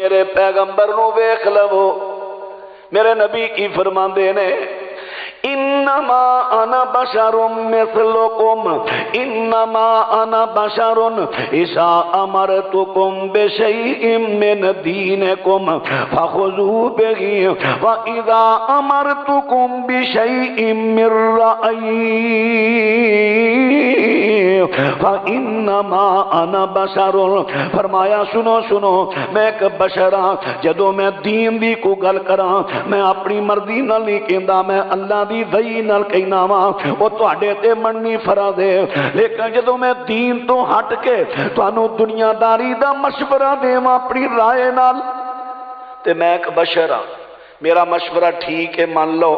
میرے پیغمبر نو ویکھ لو، میرے نبی کی فرماندے نے انما انا بشر مثلکم، انما انا بشر اذا امرتکم بشیء من دینکم فخذوا به واذا امرتکم بشیء من رأیی فانما انا بشر، فرمایا سنو سنو میں ایک بشر ہاں، جدو میں دین دی کو گل کراں میں اپنی مرضی نال نہیں کہندا، میں اللہ دی وحی نال کہنا وا، او تواڈے تے مننی فرض ہے، لیکن جدو میں دین تو ہٹ کے تانوں دنیا داری دا مشورہ دیواں اپنی رائے نال تے میں ایک بشر ہاں، میرا مشورہ ٹھیک ہے مان لو،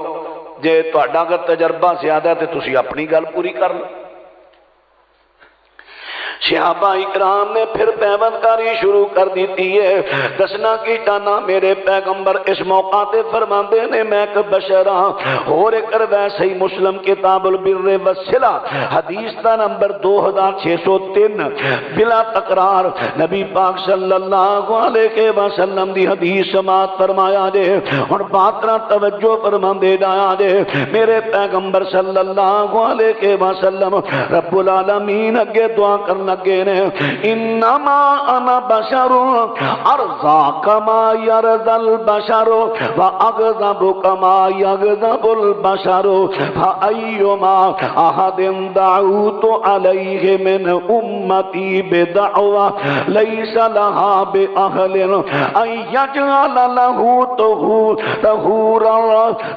جے تہاڈا اگر تجربہ زیادہ ہے تے تسی اپنی گل پوری کر لو۔ صحابہ اکرام نے پھر پیوند کاری شروع کر دیتی ہے، دسنا کی چاہنا میرے پیغمبر اس موقع تے فرماندے نے میں ایک بشر ہاں، اور ایک ویسے ہی مسلم کتاب البر والصلہ حدیث دا نمبر 2603 بلا تکرار نبی پاک صلی اللہ علیہ وسلم دی حدیث سماعت فرمایا جے، اور باترا توجہ فرماندے جایا جے، میرے پیغمبر صلی اللہ علیہ وسلم رب العالمین اگے دعا کرنا لگے نے انما انا بشر ارضا کما یرضا البشر واغضب کما یغضب البشر فایما احد دعوت علیہ من امتی بدعوہ لیس لها باہل ان یجعل له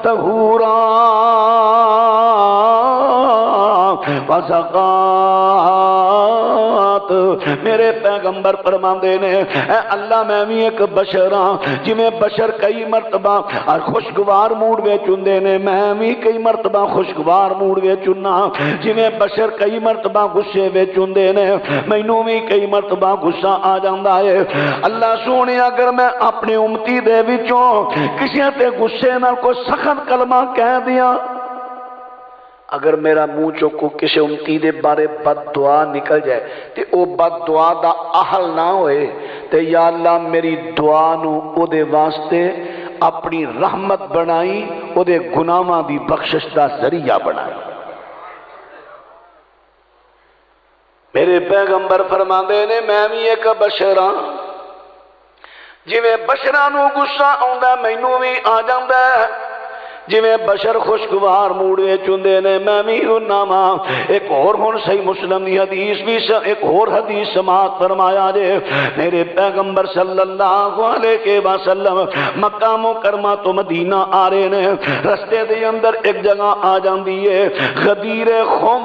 طہورا وزکات، میرے پیغمبر فرماندے نے اے اللہ میں بھی ایک بشر ہاں، جویں بشر کئی مرتبہ خوشگوار موڈ وچ ہوندے نے میں بھی کئی مرتبہ خوشگوار موڈ وچ ہوندا، جویں بشر کئی مرتبہ غصے وچ ہوندے نے مینوں بھی کئی مرتبہ غصہ آ جاندا ہے۔ اللہ سونے اگر میں اپنی امتی دے وچوں کسی تے غصے نال کوئی سخت کلمہ کہہ دیاں، اگر میرا منہ چوکو کسی امتی دے بارے بد دعا نکل جائے تے او بد دعا دا اہل نہ ہوئے تے یا اللہ میری دعا نو او دے واسطے اپنی رحمت بنائی، او دے گناہاں دی بخشش دا ذریعہ بنائی۔ میرے پیغمبر فرماندے نے میں بھی ایک بشر ہاں، جویں بشراں نو غصہ آوندا مینوں بھی آ جاندا ہے، جویں بشر خوشگوار موڈ وچ ہوندے نے میں بھی ہونا وا۔ ایک اور ہن صحیح مسلم دی حدیث بھی ایک اور حدیث سماعت فرمایا جے، میرے پیغمبر صلی اللہ علیہ وسلم مکہ مکرمہ تو مدینہ آ رہے نے، رستے دے اندر ایک جگہ آ جاندی ہے غدیر خم،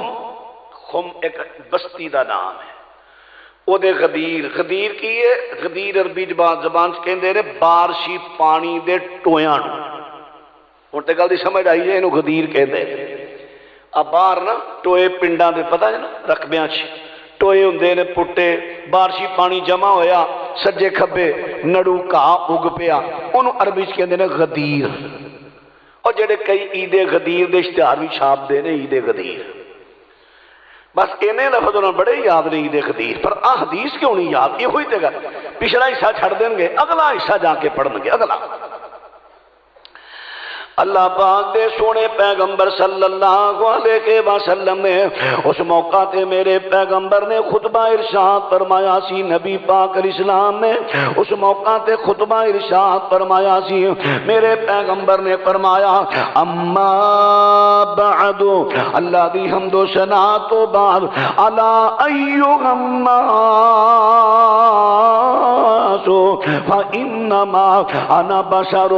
خم ایک بستی دا نام ہے، او دے غدیر، غدیر کی ہے غدیر عربی زبان چ کہندے نے بارشی پانی دے ٹویاں نوں، ہوں تو گل کی سمجھ آئی ہے یہ غدیر کہتے ہیں۔ اب باہر نا ٹوئے پنڈاں دے پتہ ہے نا رقبیاں ٹوئے ہوندے نے پٹے، بارشی پانی جمع ہویا سجے کھبے نڑو گھا اگ پیا، انہوں عربی چ کہندے نے غدیر، اور جڑے کئی عید غدیر دے اشتہار بھی چھاپ دے نے عید غدیر، بس انہیں لفظ انہوں بڑے یاد نے عید غدیر، پر حدیث کیوں نہیں یاد؟ یہ ہوئی تے گل پچھلا حصہ چھڑ دیں گے اگلا حصہ جا کے پڑھن گے۔ اگلا اللہ پاک دے سونے پیغمبر صلی اللہ علیہ وسلم نے اس موقع تے میرے پیغمبر نے خطبہ ارشاد فرمایا سی، نبی پاک علیہ السلام نے اس موقع تے خطبہ ارشاد فرمایا سی، میرے پیغمبر نے فرمایا اما بعد، اللہ دی حمد و ثنا تو بعد، الا ایھا الناس فانما انا بشر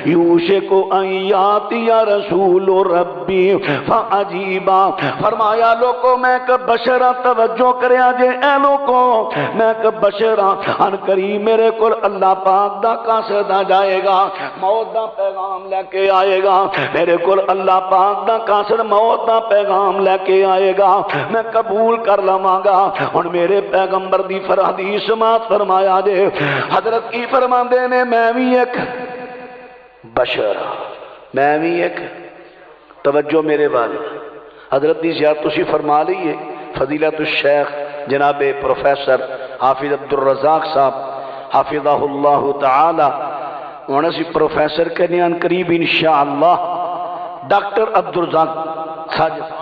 یوشک ان یاتی رسول ربی فعجیبا، فرمایا لوگوں میں ایک بشر توجہ کریا جے اے لوگوں میں ایک بشر ان قریب میرے کو اللہ پاک دا قاصد آ جائے گا، موت دا پیغام لے کے آئے گا، میرے کو اللہ پاک دا قاصد موت دا پیغام لے کے آئے گا، میں قبول کر لواں گا۔ اور میرے پیغمبر دی حدیث سماعت فرمایا جے، حضرت کی فرماندے نے میں بھی ایک بشر، میں بھی ایک توجہ میرے والد حضرت دی زیارت تسی فرما لیے، فضیلت الشیخ جناب پروفیسر حافظ عبدالرزاق صاحب حافظہ اللہ تعالی ہن اسی پروفیسر کہنے ان قریب انشاءاللہ ڈاکٹر عبدالرزاق ساجد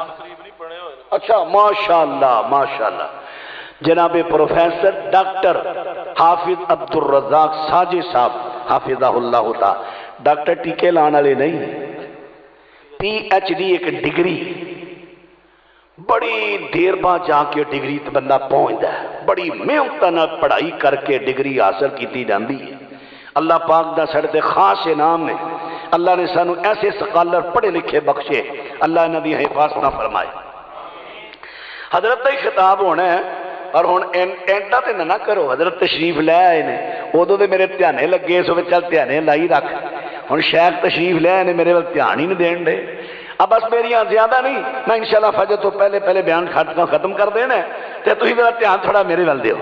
اچھا ماشاءاللہ ماشاءاللہ جناب پروفیسر ڈاکٹر حافظ عبدالرزاق ساجد صاحب حافظہ اللہ تعالی ڈاکٹر ٹیکے لان والے نہیں پی ایچ ڈی ایک ڈگری بڑی دیر بعد جا کے ڈگری تے بندہ پہنچتا ہے بڑی محنت نال پڑھائی کر کے ڈگری حاصل کی جاندی ہے اللہ پاک دا سڑ تے خاص انعام نے اللہ نے سانو ایسے سکالر پڑھے لکھے بخشے اللہ انہاں دی حفاظت نہ فرمائے حضرت دا ہی خطاب ہونا ہے اور ہن اینٹا تے نہ کرو حضرت تشریف لے آئے نے ادو تے میرے دھیانے لگے سو چل دھیانے لائی رکھ ہن شیخ تشریف لے آئے نے میرے ول دھیان ہی نہیں دین دے اب بس میریاں زیادہ نہیں میں انشاءاللہ فجر تو پہلے بیان ختم کر دینا ہے تے تسی میرا دھیان تھوڑا میرے ول دیو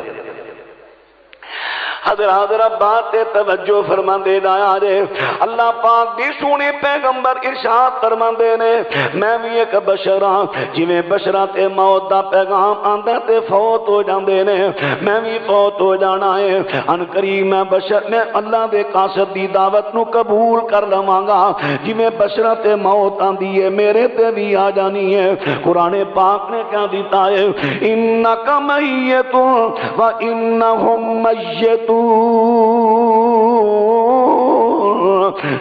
حضرات بات توجہ فرما دے دایا جے اللہ پاک دی سونے پیغمبر ارشاد فرما دے نے میں بھی ایک بشراں جویں بشراں تے موت دا پیغام آندا تے فوت ہو جاندے نے میں بھی فوت ہو جانا ہے ان قریب میں بشر میں اللہ دے قاصد دی دعوت نو قبول کر لواں گا جویں بشراں تے موت آندی ہے میرے تے بھی آ جانی ہے قرآن پاک نے کیا دیتا ہے انک میت و انہم میتون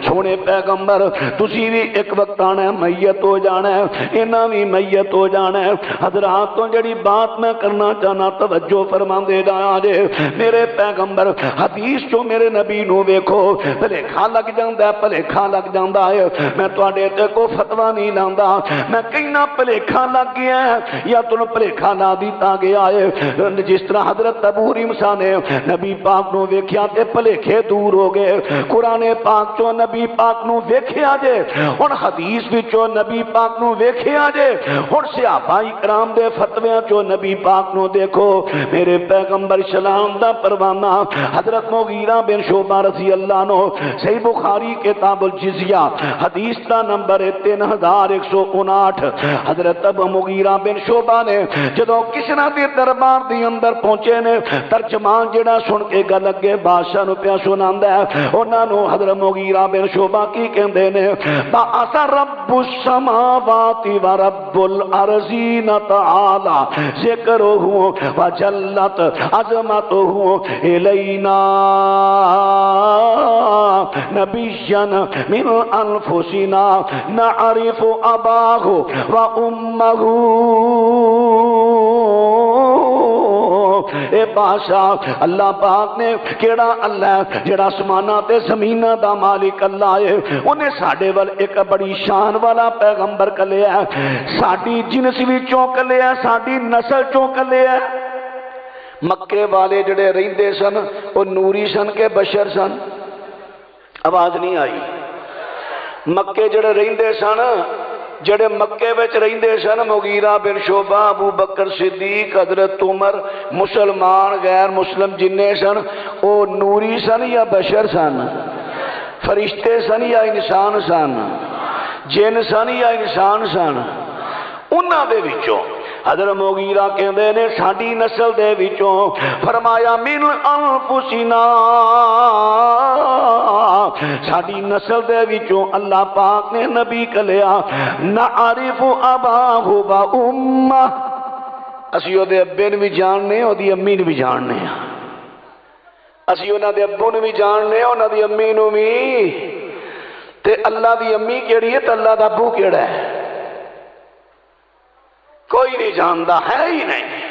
سونے پیغمبر تسی بھی ایک وقت آنا ہے میت ہو جانا ہے انہاں بھی میت ہو جانا ہے حضرات تو جڑی بات میں کرنا چاہنا توجہ فرما دے جایا جے میرے پیغمبر حدیث جو میرے نبی نو ویکھو بھلیکھا لگ جاندا ہے بھلیکھا لگ جاندا ہے میں تواڈے تے کو فتوی نہیں لاندا میں کہنا بھلیکھا لگ گیا ہے یا تانوں بھلیکھا نہ دیتا گیا ہے جس طرح حضرت ابو ہریرہ نے نبی پاک نو ویکھیا تے بھلیکھے دور ہو گئے قرآن پاک چو نبی پاک نو ویکھیا جے ہن حدیث وچوں نبی پاک نو ویکھیا جے ہن صحابہ کرام دے فتویاں چو نبی پاک نو دیکھو میرے پیغمبر سلام دا پروانہ حضرت مغیرہ بن شعبہ رضی اللہ عنہ صحیح بخاری کتاب الجزیہ حدیث دا نمبر 3159 حضرت ابو مغیرہ بن شعبہ نے جدوں کسرا دے دربار دے اندر پہنچے نے ترجمان جڑا سن کے گل اگے بادشاہ نو پیا سناندا ہے انہاں نو حضرت مغیرہ بن شعبہ کی کہندے نے بَعَثَ رَبُّ السَّمَاوَاتِ وَرَبُّ الْأَرْضِينَ تَعَالَى ذِكْرُهُ وَجَلَّتْ عَظَمَتُهُ إِلَيْنَا نَبِيًّا مِنْ أَنفُسِنَا نَعْرِفُ أَبَاهُ وَأُمَّهُ اے بادشاہ اللہ پاک نے کیڑا اللہ جڑا آسماناں تے زمیناں دا مالک اللہ ہے انہیں ساڈے ول ایک بڑی شان والا پیغمبر کلیا ہے ساڈی جنس وچوں کلیا ہے ساڈی نسل چوں کلیا ہے مکے والے جڑے رہندے سن او نوری سن کے بشر سن آواز نہیں آئی مکے جڑے رہندے سن جڑے مکے وچ رہندے سن مغیرہ بن شعبہ ابو بکر صدیق حضرت عمر مسلمان غیر مسلم جننے سن او نوری سن یا بشر سن فرشتے سن یا انسان سن جن سن یا انسان سن انہاں دے وچوں حضرت مغیرہ کہندے نے ساڈی نسل دے وچوں فرمایا من انفسنا ساڈی نسل دے وچوں اللہ پاک نے نبی کلیا نعرف اباہ و امہ اسی او دے ابے نوں بھی جاننے او دی امی نوں بھی جاننے اسی انہاں دے ابو نوں بھی جاننے انہاں دی امی نوں بھی تے اللہ دی امی کیڑی ہے تے اللہ دا ابو کیڑا ہے کوئی نہیں جانتا ہے ہی نہیں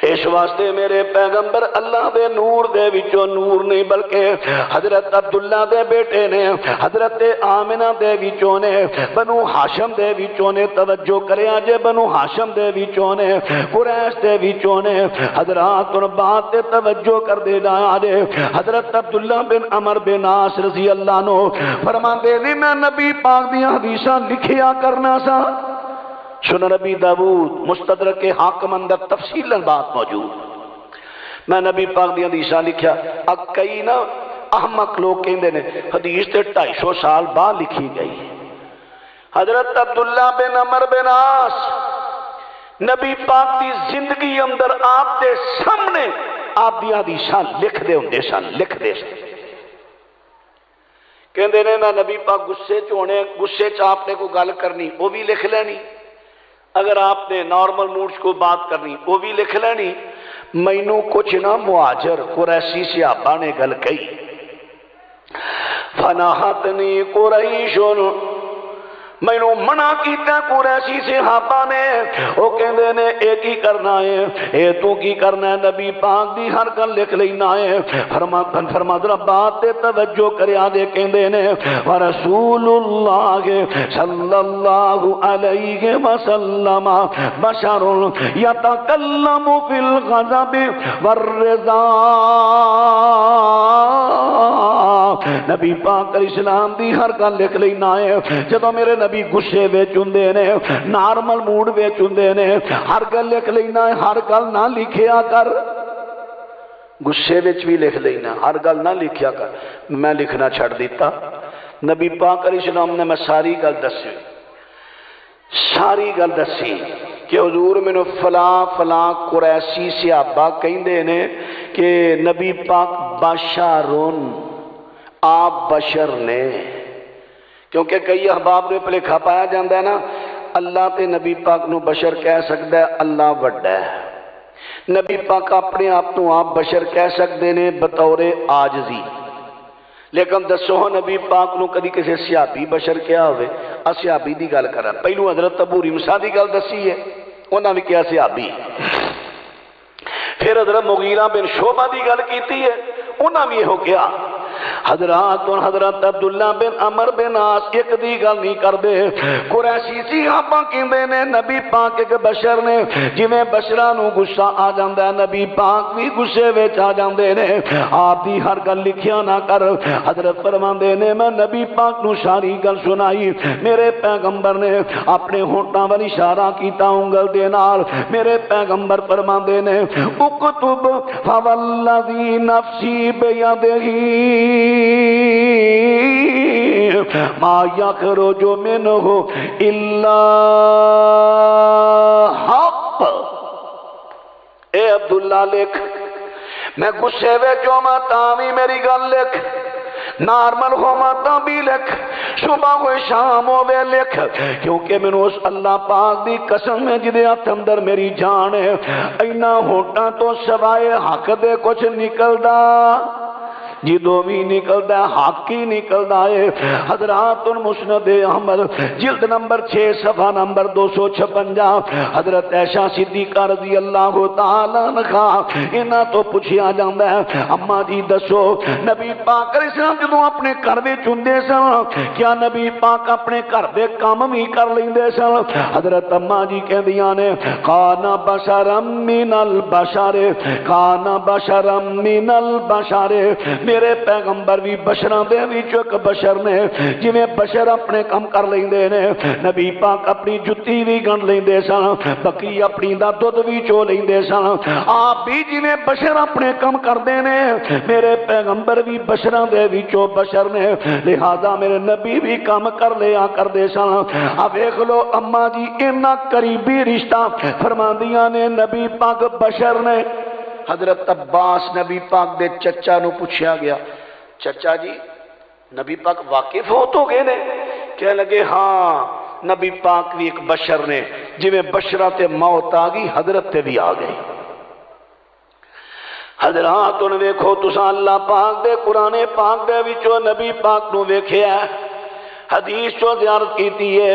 اس واسطے میرے پیغمبر اللہ دے نور دے وچوں نور نہیں بلکہ حضرت عبداللہ دے بیٹے نے حضرت آمنہ دے وچوں نے بنو ہاشم دے وچوں نے توجہ کریا جے بنو ہاشم دے وچوں نے قریش دے وچوں نے حضرات ان بات تے توجہ کر دے جایا جے حضرت عبداللہ بن عمر بن عاص رضی اللہ عنہ فرماندے نے میں نبی پاک دی حدیثاں لکھیا کرنا سا سنن نبی داؤد مستدرک حاکم اندر تفصیل بات موجود میں نبی پاک دی حدیثاں لکھیا اب کئی نا احمق لوگ کہندے نے حدیث تے 250 سال بعد لکھی گئی حضرت عبداللہ بن عمر بن عاص نبی پاک دی زندگی اندر آپ دے سامنے آپ دی حدیثاں لکھ دے ہوندے سن، لکھ دے سن۔ کہندے نے میں نبی پاک غصے چ ہونے، غصے چ آپ نے کوئی گل کرنی وہ بھی لکھ لینی، اگر آپ نے نارمل موڈ کو بات کرنی وہ بھی لکھ لینی۔ مینوں کچھ نہ مہاجر قریشی صحابہ نے گل کہی، فناحتنی قریش، مینوں منع کیتا قریشی صحابہ نے، وہ کہندے نے اے کی کرنا ہے، اے تو کی کرنا ہے، نبی پاک دی ہر گل لکھ لینا ہے۔ فرما ذرا بات تے توجہ کریا دے، کہندے نے ورسول اللہ صلی اللہ علیہ وسلم بشر یتکلم فی الغضب والرضا، نبی پاک علیہ السلام دی ہر گل لکھ لینا ہے۔ جدوں میرے نبی غصے وچ ہوندے نے، نارمل موڈ وچ ہوندے نے، ہر گل لکھ لینا ہے، ہر گل نہ لکھیا کر، غصے وچ بھی لکھ لینا، ہر گل نہ لکھیا کر۔ میں لکھنا چھڑ دیتا، نبی پاک علیہ السلام نے میں ساری گل دسی، ساری گل دسی کہ حضور مینوں فلاں فلاں قریشی صحابہ کہندے نے کہ نبی پاک بشرون، آپ بشر نے، کیونکہ کئی احباب نے بھلیکھا پایا جاندہ ہے نا، اللہ تے نبی پاک نو بشر کہہ سکتا ہے، اللہ وڈا ہے۔ نبی پاک اپنے آپ تو آپ بشر کہہ سکتے نے بطور عاجزی، لیکن دسو ہاں نبی پاک نو کدی کسی صحابی بشر کیا ہوئے؟ صحابی دی گل کرا، پہلو حضرت ابو ریمسا دی گل دسی ہے، انہاں بھی کیا صحابی، پھر حضرت مغیرہ بن شعبہ دی گل کیتی ہے، انہاں بھی یہ کیا، حضرت عبداللہ بن عمر بن عاص ایک دی گل نہیں کر دے۔ قریشی صحابہ کہندے نے نبی پاک ایک بشر نے، جویں بشراں نو غصہ آ جاندا ہے نبی پاک بھی غصے وچ آ جاندے نے، آپ دی ہر گل لکھیا نہ کر۔ حضرت فرماندے نے میں نبی پاک نو ساری گل سنائی، میرے پیغمبر نے اپنے ہونٹاں ول اشارہ کیتا انگل دے نال، میرے پیغمبر فرماندے نے اکتب فوالذی نفسی بیدہ ما یخرج منہ الا حق، اے عبداللہ لکھ، میں غصے وچ ہوواں تاں وی میری گل لکھ، نارمل ہوواں تاں بھی لکھ، صبح ہوئے شام ہوئے لکھ، کیونکہ میں اس اللہ پاک دی قسم ہے جدے ہاتھ اندر میری جان ہے، اینا ہوٹاں تو سوائے حق دے کچھ نکلدا، جدو بھی نکلدا ہے حق ہی نکلدا ہے۔ حضرات مسند احمد جلد نمبر 6 صفحہ نمبر 256، حضرت عائشہ صدیقہ رضی اللہ تعالی عنہا انہاں تو پوچھیا جاندا ہے اما جی دسو نبی پاک علیہ السلام جدوں اپنے گھر وچ ہوندے سن کیا نبی پاک اپنے گھر دے کام بھی کر لیندے سن؟ حضرت اما جی کہندیاں نے کان بشرا من البشر، کان بشرا من البشر، میرے پیغمبر بھی بشراں دے وچوں ایک بشر نے، جویں بشر اپنے کام کر لیندے نے، نبی پاک اپنی جُتی بھی گن لیندے سن، بکری اپنی دا دودھ بھی چو لیندے سن، آپ بھی جویں بشر اپنے کام کردے نے، میرے پیغمبر بھی بشراں دے وچوں بشر نے، لہذا میرے نبی بھی کام کر لیا کردے سن۔ اب دیکھ لو اما جی اتنا قریبی رشتہ فرماندیاں نے نبی پاک بشر نے۔ حضرت عباس نبی پاک دے چچا نو پوچھا گیا چچا جی نبی پاک واقف ہو تو گئے نے؟ کہنے لگے ہاں نبی پاک بھی ایک بشر نے، جویں بشرہ تے موت آ گئی حضرت تے بھی آ گئی۔ حضرات نے ویکھو تساں اللہ پاک دے قرآن پاک دے وچوں نبی پاک نو ویکھیا حدیث چو زیارت کیتی ہے،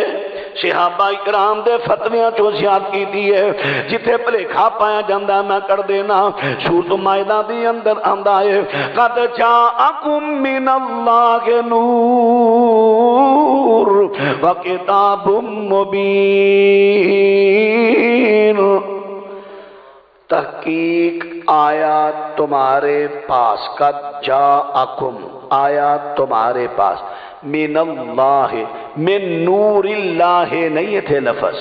صحابہ اکرام دے فتویاں چو زیارت کیتی ہے، جتھے بھلیکھا پایا جاندا میں کر دینا۔ سورۃ مائدہ دی اندر آندا ہے قد جاءکم من اللہ نور وکتاب مبین، تحقیق آیا تمہارے پاس، قد جاءکم آیا تمہارے پاس، من اللہ من نور اللہ نہیں تھے لفظ،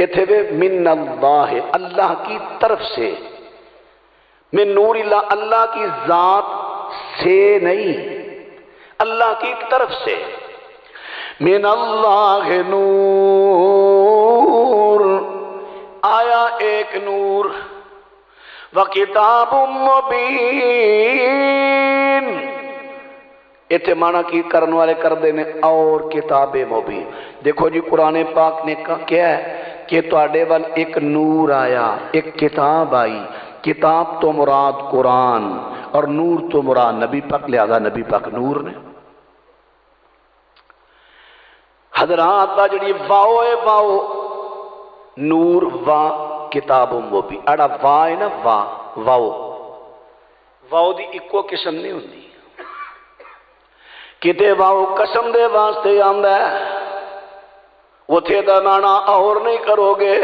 اتھے بھی من اللہ اللہ کی طرف سے، من نور اللہ اللہ کی ذات سے نہیں، اللہ کی طرف سے، من اللہ نور آیا ایک نور، وکتاب مبین، اتنے مانا کی کرن والے کر دینے اور کتاب مبین۔ دیکھو جی قرآن پاک نے کیا ہے کہ تواڈے وال ایک نور آیا، ایک کتاب آئی، کتاب تو مراد قرآن اور نور تو مراد نبی پاک، لہذا نبی پاک نور نے۔ حضرات دا جڑی واو ہے واو نور وا کتاب مبین، اڑا وا ہے نا وا واو، واو دی اکو قسم نہیں ہوندی، کتے واو قسم دے واسطے آندا ہے، اتھے دا معنی اور نہیں کرو گے۔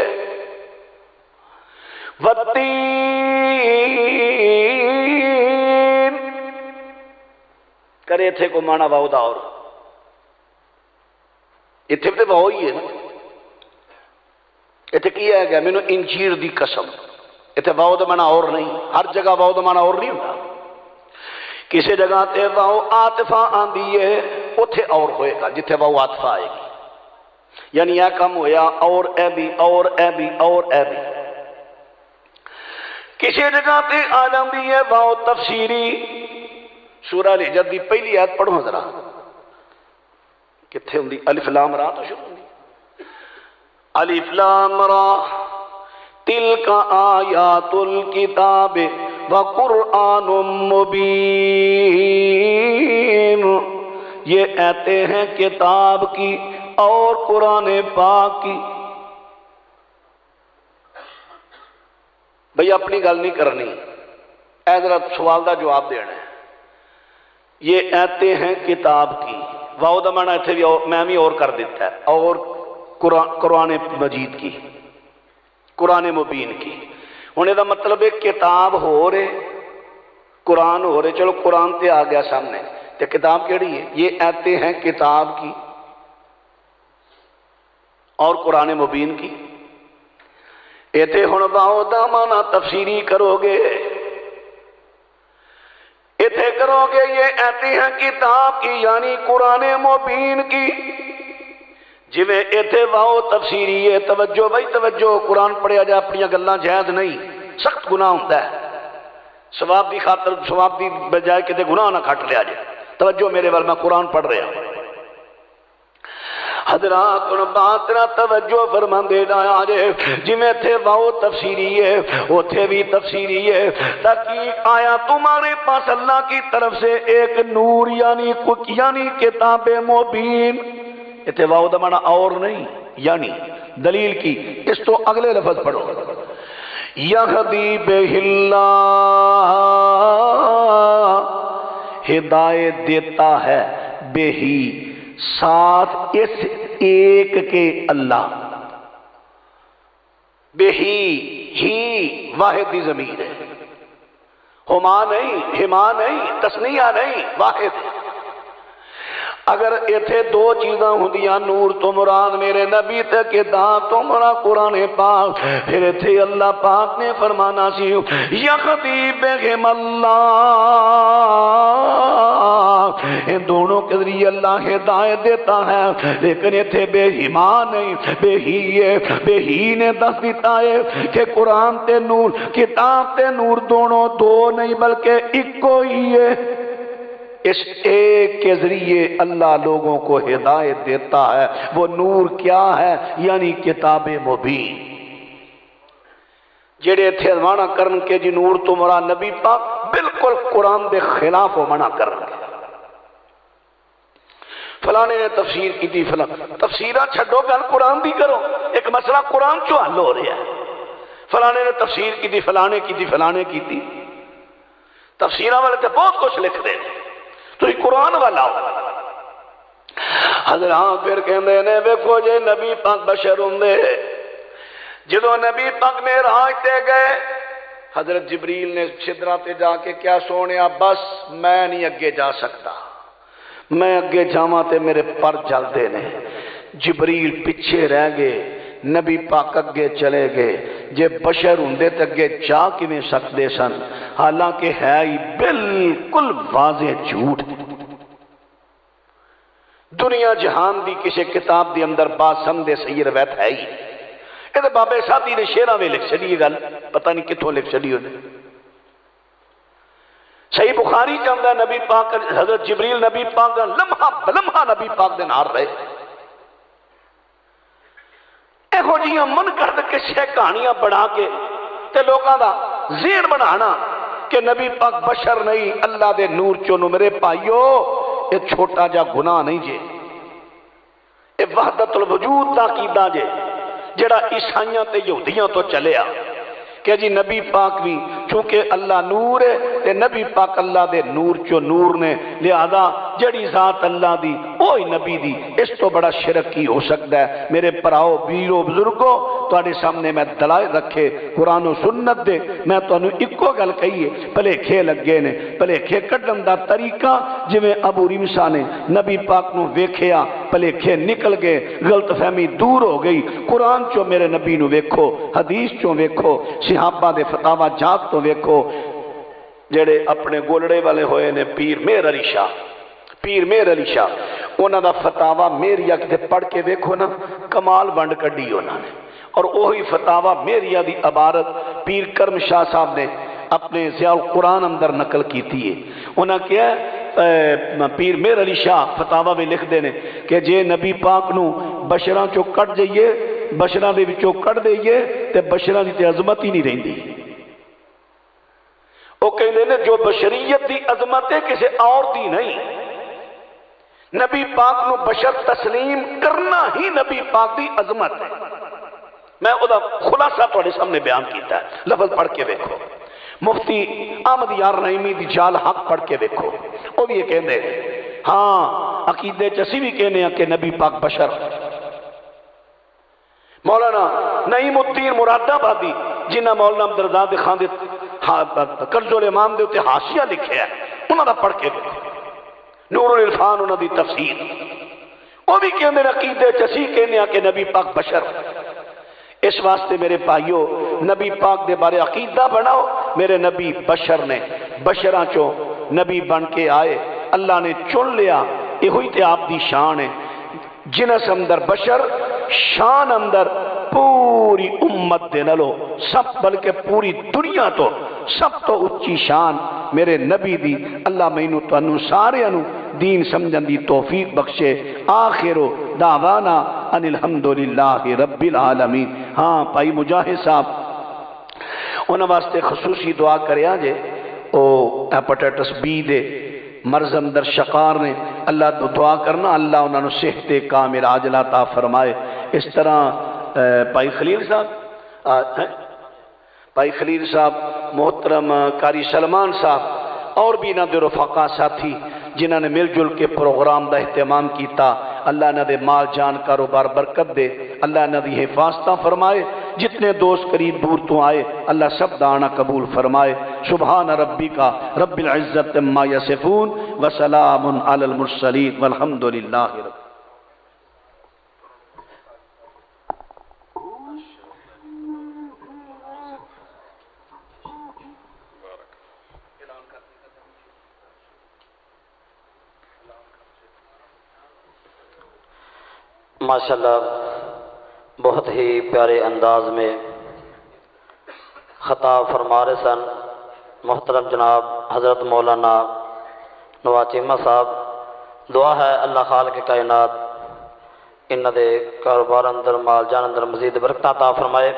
والتین کرے تھے کو معنی واو دا اور اتھے تے واو ہی ہے نا، اتھے کیا ہے گیا مینو انجیر دی قسم، اتھے واو دا معنی اور نہیں، ہر جگہ واو دا معنی اور نہیں ہوتا، کسی جگہ تے واو عاطفہ آندی ہے اتھے اور ہوئے گا جتھے واو عاطفہ آئے گی، یعنی یہ کم ہویا اور اے بھی اور اے بھی اور اے بھی۔ کسی جگہ تے آ جاندی ہے واو تفسیری، سورہ الحجر دی پہلی آیت پڑھو ذرا، کتھے ہوندی؟ الف لام را تو شروع ہوندی، الف لام را تلک آیات الکتاب وقرآن مبین، یہ آیتیں ہیں کتاب کی اور قرآن پاک کی۔ بھئی اپنی گل نہیں کرنی، اے ذرا سوال دا جواب دینا ہے۔ یہ آیتیں ہیں کتاب کی، واو دا معنی اتھے بھی میں بھی اور کر دیتا ہے، اور قرآن مجید کی، قرآن مبین کی۔ ہونے دا مطلب ہے کتاب ہو رہے قرآن ہو رہے، چلو قرآن تے آ گیا سامنے، تے کتاب کیڑی ہے؟ یہ آیتیں ہیں کتاب کی اور قرآن مبین کی۔ ایتے ہن باؤ دا معنی تفسیری کرو گے، ایتے کرو گے یہ آیتیں ہیں کتاب کی یعنی قرآن مبین کی، جویں ایتھے واؤ تفسیری ہے، توجہ بھائی توجہ، قرآن پڑھیا جائے اپنی گلاں جائز نہیں، سخت گناہ ہوتا ہے، ثواب دی خاطر ثواب دی بجائے کتے گناہ نہ کھٹ لیا جائے۔ توجہ میرے وال، میں قرآن پڑھ رہا ہوں حضرات، ان بات نہ توجہ فرماندے جایا جے، جویں تھے واؤ تفسیری ہے اوتھے بھی تفسیری ہے، تاکہ آیا تمہارے پاس اللہ کی طرف سے ایک نور یعنی کتاب مبین، اتنے واؤ دا معنی اور نہیں، یعنی دلیل کی، اس تو اگلے لفظ پڑھو، یہدی بہ اللہ، ہدایت دیتا ہے بہی، ساتھ اس ایک کے اللہ، بہی ہی واحد دی ضمیر ہے، ہما نہیں، ہما نہیں، تسنیہ نہیں، واحد۔ اگر ایتھے دو چیزاں ہوندیاں، نور تو مراد میرے نبی تے کتاب تو مراد قرآن پاک، پھر ایتھے اللہ پاک نے فرمانا سی یہدی بہم اللہ، ان دونوں کے ذریعے اللہ ہدایت دیتا ہے، لیکن ایتھے بے ہما نہیں، بے ہی ہے، بے ہی نے دس دیتا ہے کہ قرآن تے نور، کتاب تے نور دونوں دو نہیں بلکہ ایکو ہی ہے۔ اس ایک کے ذریعے اللہ لوگوں کو ہدایت دیتا ہے، وہ نور کیا ہے؟ یعنی کتاب مبین۔ جڑے تھے منع کرن کے جی نور تو مراد نبی پاک، بالکل قرآن دے خلاف وہ منع کرن کے، فلانے نے تفسیر کی تھی، فلاں تفسیرہ چھڈو، گل قرآن دی کرو، ایک مسئلہ قرآن چو حل ہو رہا ہے، فلانے نے تفسیر کی تھی، فلانے کی تھی، فلانے کی تھی، تفسیرہ والے تے بہت کچھ لکھ دے تو یہ قرآن والا ہو۔ حضرات پھر کہندے نے ویکھو جے نبی پاک بشر ہوندے، جدو نبی پاک معراج تے گئے، حضرت جبریل نے سدرہ تے جا کے کیا سونیا، بس میں نہیں اگے جا سکتا، میں اگے جاواں تے میرے پر جلدے نے۔ جبریل پیچھے رہ گئے، نبی پاک اگے چلے گئے، جے بشر ہوندے تے اگے جا کیویں سکدے سن، حالانکہ ہے ہی بالکل واضح جھوٹ۔ دنیا جہان دی کسی کتاب دی اندر بات سمجھے صحیح روایت ہے ہی، کہ بابے سادی نے شیراں میں لکھ چلی گل، پتہ نہیں کتوں لکھ چلی ہونے۔ صحیح بخاری چاہتا ہے نبی پاک حضرت جبریل نبی پاک لمحہ بلمحہ نبی پاک دے نال رہے. ایہو جیاں من کرد کسے کہانیاں بڑھا کے تے لوگاں دا ذہن بنانا کہ نبی پاک بشر نہیں اللہ دے نور چونو. میرے بھائیو یہ چھوٹا جا گناہ نہیں جے، یہ وحدت الوجود دا عقیدہ جے جڑا عیسائیاں تے یہودیاں تو چلیا کہ جی نبی پاک بھی چونکہ اللہ نور ہے تے نبی پاک اللہ دے نور چو نور نے، لہذا جڑی ذات اللہ دی اوہی نبی دی. اس تو بڑا شرک کی ہو سکتا ہے؟ میرے پراؤ بیرو بزرگو تواڈے سامنے میں دلائل رکھے قرآن و سنت دے. میں تانوں اکو گل کہیے بھلیکھے لگے نے، بھلیکھے کڈن دا طریقہ جویں ابو ریمسا نے نبی پاک نو ویکھیا بھلیکھے نکل گئے، غلط فہمی دور ہو گئی. قرآن چو میرے نبی نو ویکھو، حدیث چو ویکھو، صحابہ دے فتاوی جات تو ویکھو. جڑے اپنے گولڑے والے ہوئے نے پیر مہر علی شاہ، پیر مہر علی شاہ، انہاں دا فتاوی میریا کتے پڑھ کے ویکھو نا، کمال ونڈ کڈی انہاں نے. اور وہی فتاوی میریا دی عبارت پیر کرم شاہ صاحب نے اپنے ضیاء القرآن اندر نقل کیتی ہے. انہاں کیا پیر مہر علی شاہ فتاوی میں لکھ دینے کہ جے نبی پاک نو بشراں چو کٹ جائیے، بشراں دے وچوں کٹ دئیے تے بشراں دی تے عظمت ہی نہیں رہندی. وہ کہندے نے جو بشریت دی عظمت ہے کسی اور دی نہیں. نبی پاک نو بشر تسلیم کرنا ہی نبی پاک دی عظمت ہے. میں او دا خلاصہ تواڈے سامنے بیان کیتا ہے، لفظ پڑھ کے دیکھو. مفتی احمد یار نعیمی دی جال حق پڑھ کے دیکھو، وہ بھی یہ کہندے ہاں عقیدے چسی بھی کہنے ہیں کہ نبی پاک بشر. مولانا نعیم الدین مراد آبادی جنہ مولانا عبدالرزاق خان دے کنز الامام دے تے حاشیہ لکھے ہے، انہاں دا پڑھ کے دیکھو، نور العرفان انہاں دی تفسیر. وہ بھی کہندے عقیدے چسی کہنے ہیں کہ نبی پاک بشر. اس واسطے میرے بھائیو نبی پاک دے بارے عقیدہ بناؤ. میرے نبی بشر نے، بشراں چو نبی بن کے آئے، اللہ نے چن لیا. یہ ہوئی تے آپ دی شان ہے. جنس اندر بشر، شان اندر پوری امت دے نلو سب، بلکہ پوری دنیا تو سب تو اچھی شان میرے نبی دی. اللہ مینو تانوں سارے انو دین سمجھن دی توفیق بخشے. آخر دعوانا ان الحمدللہ رب العالمین. ہاں بھائی مجاہد صاحب انہاں واسطے خصوصی دعا کریا جے. او ہیپاٹائٹس بی دے مرض اندر شکار نے، اللہ تو دعا کرنا اللہ انہوں نے صحت کامل عاجلہ عطا فرمائے. اس طرح بھائی خلیل صاحب، بھائی خلیل صاحب، محترم قاری سلمان صاحب اور بھی انہوں نے رفقا ساتھی جنہوں نے مل جل کے پروگرام دا اہتمام کیتا. اللہ انہوں نے مال جان کاروبار برکت دے، اللہ انہوں نے حفاظتہ فرمائے. جتنے دوست قریب دور تو آئے اللہ سب دانا قبول فرمائے. سبحان ربی کا رب العزت ما یصفون وسلام علی المرسلین والحمدللہ رب. ماشاءاللہ بہت ہی پیارے انداز میں خطاب فرما رہے سن محترم جناب حضرت مولانا نواز چیمہ صاحب. دعا ہے اللہ خالق کائنات انہاں دے کاروبار اندر مال جان اندر مزید برکت عطا فرمائے.